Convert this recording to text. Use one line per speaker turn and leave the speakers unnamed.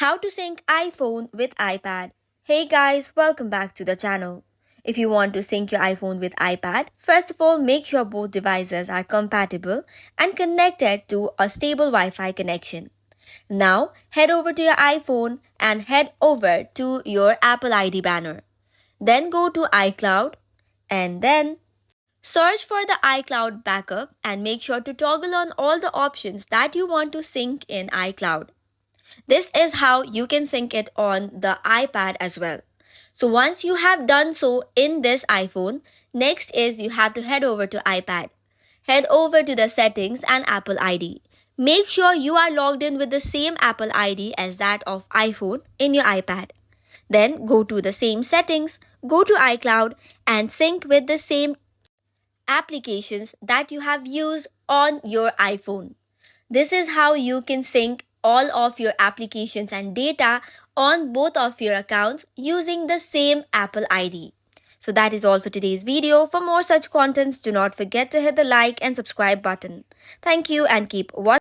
How to sync iPhone with iPad. Hey guys, welcome back to the channel. If you want to sync your iPhone with iPad, first of all make sure both devices are compatible and connected to a stable Wi-Fi connection. Now head over to your iPhone and head over to your Apple ID banner. Then go to iCloud and then search for the iCloud backup and make sure to toggle on all the options that you want to sync in iCloud. This is how you can sync it on the iPad as well. So once you have done so in this iPhone, next is you have to head over to iPad. Head over to the settings and Apple ID. Make sure you are logged in with the same Apple ID as that of iPhone in your iPad. Then go to the same settings, go to iCloud and sync with the same applications that you have used on your iPhone. This is how you can sync all of your applications and data on both of your accounts using the same Apple ID. So that is all for today's video. For more such contents, do not forget to hit the like and subscribe button. Thank you and keep watching.